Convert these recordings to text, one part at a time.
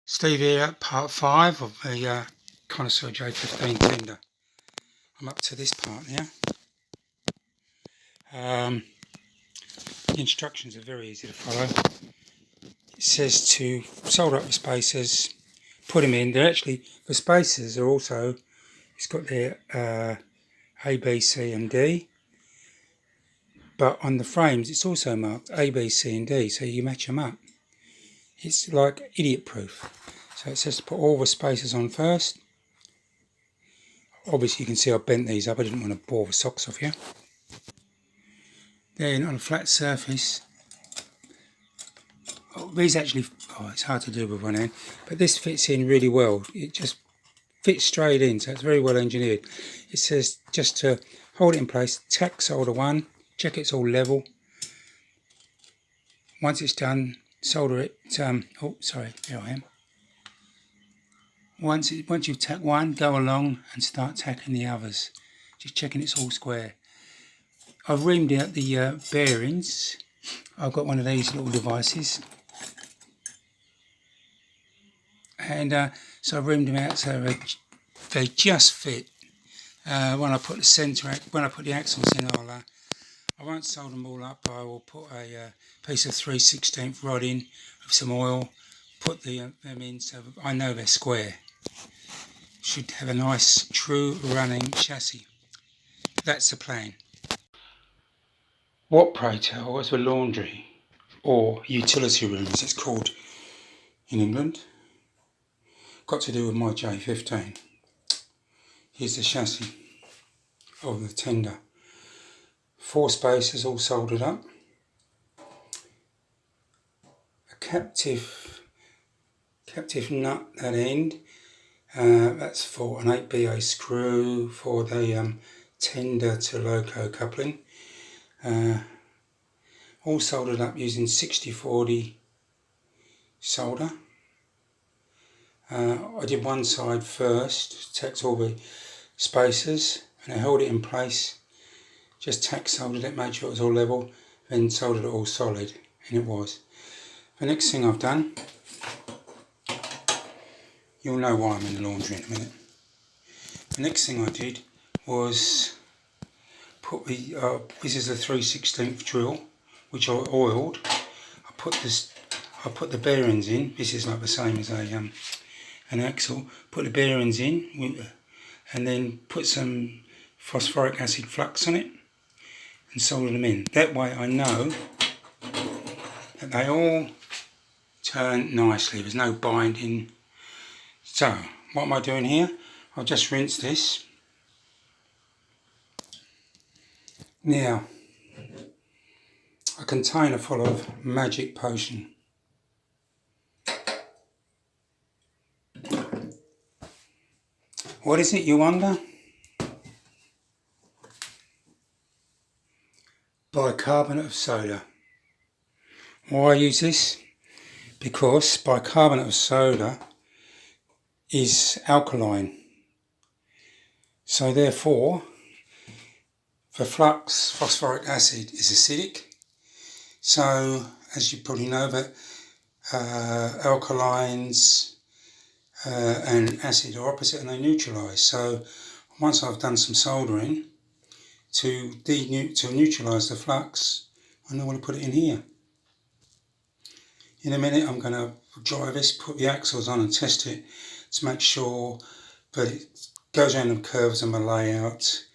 Steve here, part 5 of the Connoisseur J15 tender. I'm up to this part now. The instructions are very easy to follow. It says to solder up the spacers, put them in. They're actually, the spacers are also, it's got their A, B, C and D. But on the frames it's also marked A, B, C and D, so you match them up. It's like idiot proof. So it says to put all the spacers on first. Obviously you can see I bent these up, I didn't want to bore the socks off you. Then on a flat surface, these actually, it's hard to do with one hand, but this fits in really well. It just fits straight in, so it's very well engineered. It says just to hold it in place, tack solder one, check it's all level. Once it's done, solder it, oh sorry, here I am. Once you've tacked one, go along and start tacking the others. Just checking it's all square. I've reamed out the bearings. I've got one of these little devices. And so I've reamed them out so they just fit. When I put the axles in, I won't solder them all up. I will put a piece of 3/16 rod in with some oil, put them in so I know they're square. Should have a nice true running chassis. That's the plan. What, pray tell, was the laundry, or utility room as it's called in England, got to do with my J15? Here's the chassis of the tender. 4 spacers all soldered up. A captive nut that end. That's for an 8BA screw for the tender to loco coupling. All soldered up using 60/40 solder. I did one side first, tacked all the spacers, and I held it in place. Just tack soldered it, made sure it was all level, then soldered it all solid, and it was. The next thing I've done, you'll know why I'm in the laundry in a minute. The next thing I did was put the, this is a 3/16 drill, which I oiled. I put the bearings in. This is like the same as an axle. Put the bearings in, and then put some phosphoric acid flux on it, and solder them in. That way I know that they all turn nicely. There's no binding. So, what am I doing here? I'll just rinse this. Now, a container full of magic potion. What is it, you wonder? Bicarbonate of soda. Why I use this? Because bicarbonate of soda is alkaline. So therefore, the flux, phosphoric acid, is acidic. So, as you probably know, that alkalines and acid are opposite and they neutralise. So once I've done some soldering to neutralise the flux, I know when to put it in here. In a minute I'm going to dry this, put the axles on and test it to make sure that it goes around the curves of my layout,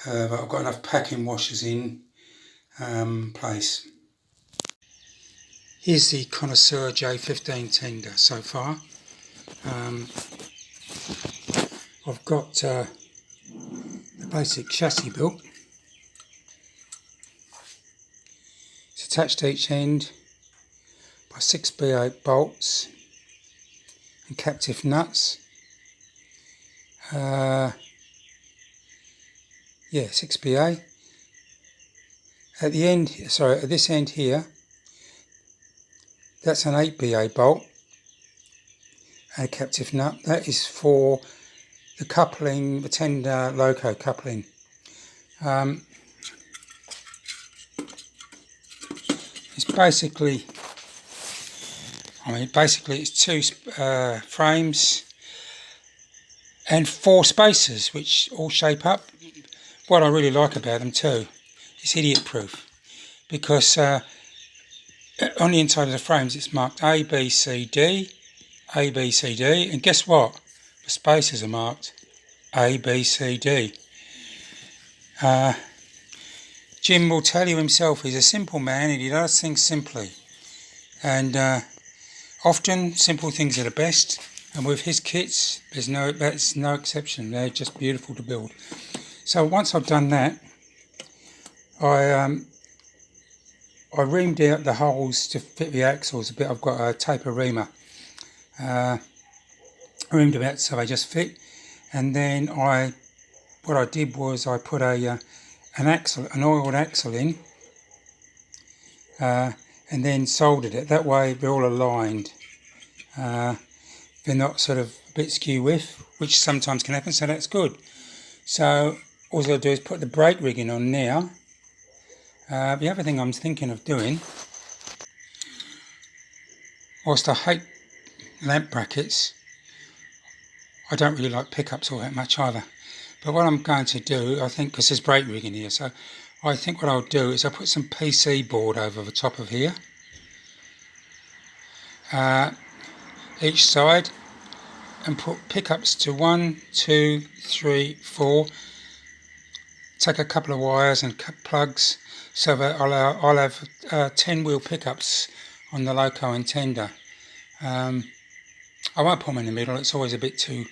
that I've got enough packing washers in place. Here's the Connoisseur J15 tender so far. I've got the basic chassis built. It's attached to each end by 6B8 bolts and captive nuts. 6BA. At the end, at this end here, that's an 8BA bolt and a captive nut. That is for the coupling, the tender loco coupling. It's basically I mean, basically it's 2 frames and 4 spacers, which all shape up. What I really like about them too, it's idiot proof, because on the inside of the frames it's marked A, B, C, D, A, B, C, D, and guess what? The spacers are marked A, B, C, D. Jim will tell you himself he's a simple man and he does things simply. And often simple things are the best, and with his kits that's no exception. They're just beautiful to build. So once I've done that, I reamed out the holes to fit the axles a bit. I've got a taper reamer. Reamed them out so they just fit, and then what I did was I put an oiled axle in, and then soldered it. That way they're all aligned. They're not sort of a bit skew with, which sometimes can happen, so that's good. So all I'll do is put the brake rigging on now. The other thing I'm thinking of doing, whilst I hate lamp brackets, I don't really like pickups all that much either. But what I'm going to do, I think, because there's brake rigging here, so I think what I'll do is I'll put some PC board over the top of here, each side, and put pickups to 1, 2, 3, 4. Take a couple of wires and plugs so that I'll have 10 wheel pickups on the loco and tender. I won't put them in the middle, it's always a bit too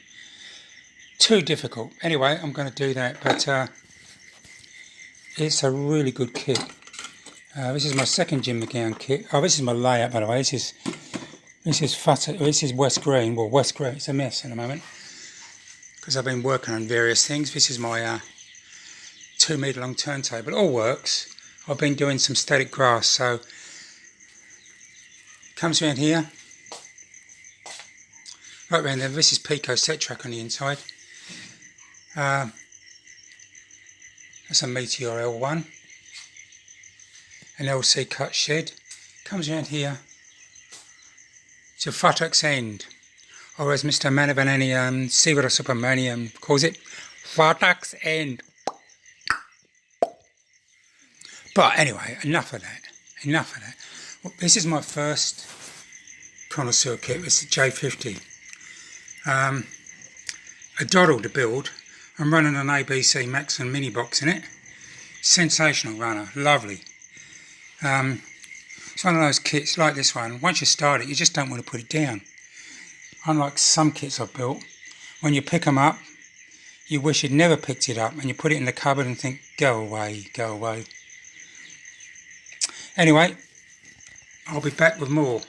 difficult. Anyway, I'm going to do that, but it's a really good kit. This is my second Jim McGowan kit. Oh, this is my layout, by the way. This is West Green. Well, West Green. It's a mess at the moment because I've been working on various things. This is my 2 metre long turntable. It all works. I've been doing some static grass, so it comes around here. Right around there. This is Pico set track on the inside. That's a Meteor L1. An LC cut shed. Comes around here. It's a Futtux end, or as Mr. Manavanani Sivara Subramaniam calls it, Futtux end. But anyway, enough of that. Well, this is my first Connoisseur kit. It's the J15. A doddle to build. I'm running an ABC Maxon mini box in it. Sensational runner, lovely. It's one of those kits like this one. Once you start it, you just don't want to put it down. Unlike some kits I've built, when you pick them up, you wish you'd never picked it up, and you put it in the cupboard and think, go away, go away. Anyway, I'll be back with more.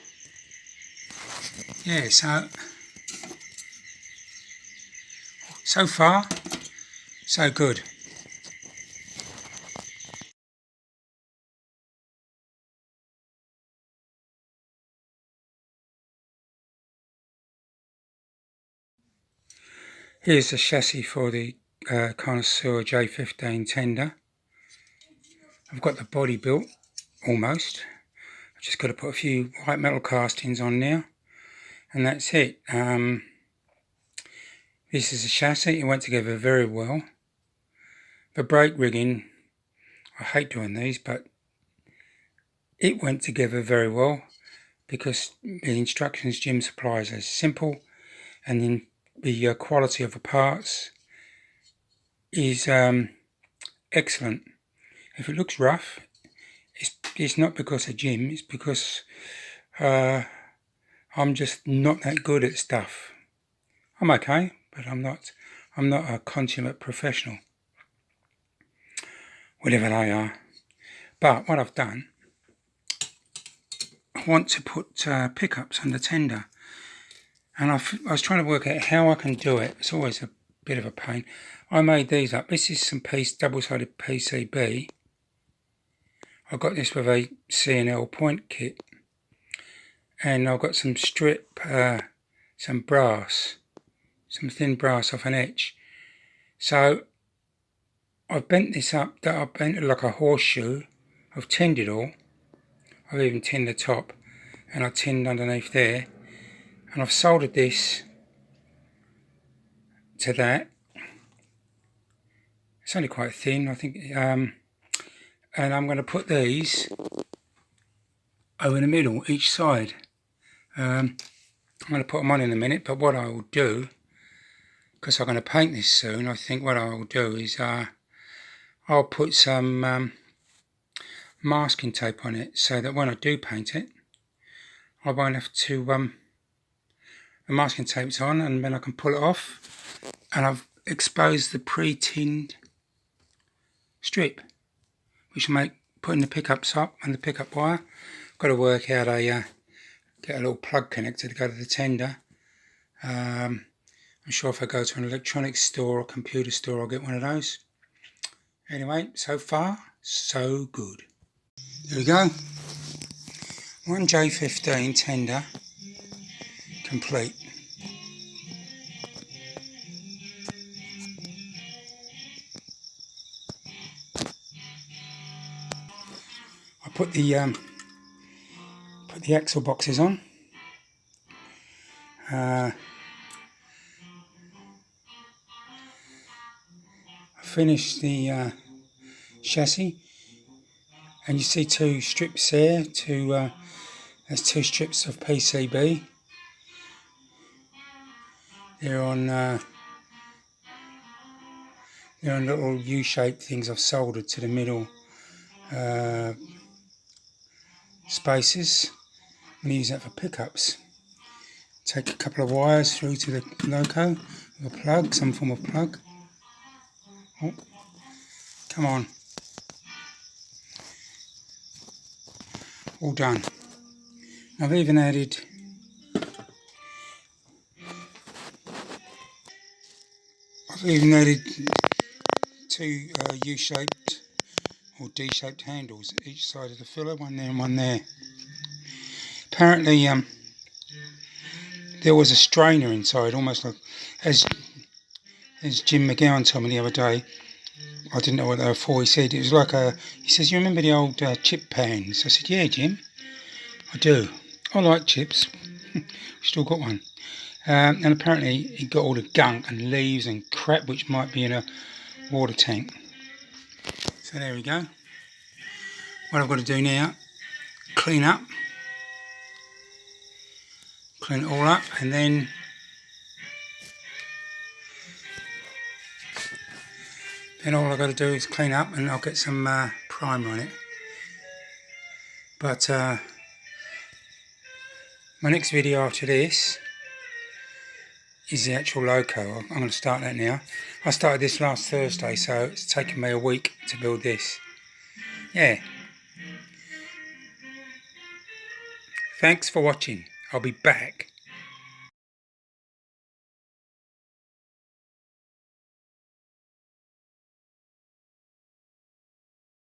Yeah, so far, so good. Here's the chassis for the Connoisseur J15 tender. I've got the body built, almost. I've just got to put a few white metal castings on now, and that's it. This is the chassis. It went together very well. The brake rigging, I hate doing these, but it went together very well because the instructions Jim supplies are simple, and then the quality of the parts is excellent. If it looks rough, it's not because of Jim, it's because I'm just not that good at stuff. I'm okay, but I'm not a consummate professional, whatever they are. But what I've done, I want to put pickups on the tender, and I was trying to work out how I can do it. It's always a bit of a pain. I made these up. This is some double-sided PCB. I got this with a C&L point kit, and I've got some strip, some brass, some thin brass off an edge. So I've bent this up, I've bent it like a horseshoe. I've tinned it all. I've even tinned the top. and I tinned underneath there, and I've soldered this to that. It's only quite thin, I think, and I'm going to put these over the middle, each side. I'm going to put them on in a minute, but what I will do, because I'm going to paint this soon, I think what I will do is I'll put some masking tape on it, so that when I do paint it, I won't have to, the masking tape's on, and then I can pull it off, and I've exposed the pre-tinned strip, which will make putting the pickups up and the pickup wire. Got to work out get a little plug connector to go to the tender. I'm sure if I go to an electronics store or computer store, I'll get one of those. Anyway, so far so good. There we go. One J15 tender complete. I put the axle boxes on. I finished the chassis, and you see two strips there. There's two strips of PCB. They're on little U-shaped things I've soldered to the middle spaces. I'm going to use that for pickups. Take a couple of wires through to the loco with a plug, some form of plug. Oh, come on. All done. I've even added two U-shaped or D-shaped handles at each side of the filler, one there and one there. Apparently there was a strainer inside, almost like, as Jim McGowan told me the other day. I didn't know what they were for. He said it was like he says, you remember the old chip pans? I said, yeah, Jim, I do. I like chips. We've still got one. And apparently he got all the gunk and leaves and crap which might be in a water tank. So there we go. What I've got to do now, clean it all up, and then all I've got to do is clean up, and I'll get some primer on it. But my next video after this is the actual loco. I'm going to start that now. I started this last Thursday, so it's taken me a week to build this. Yeah. Thanks for watching. I'll be back.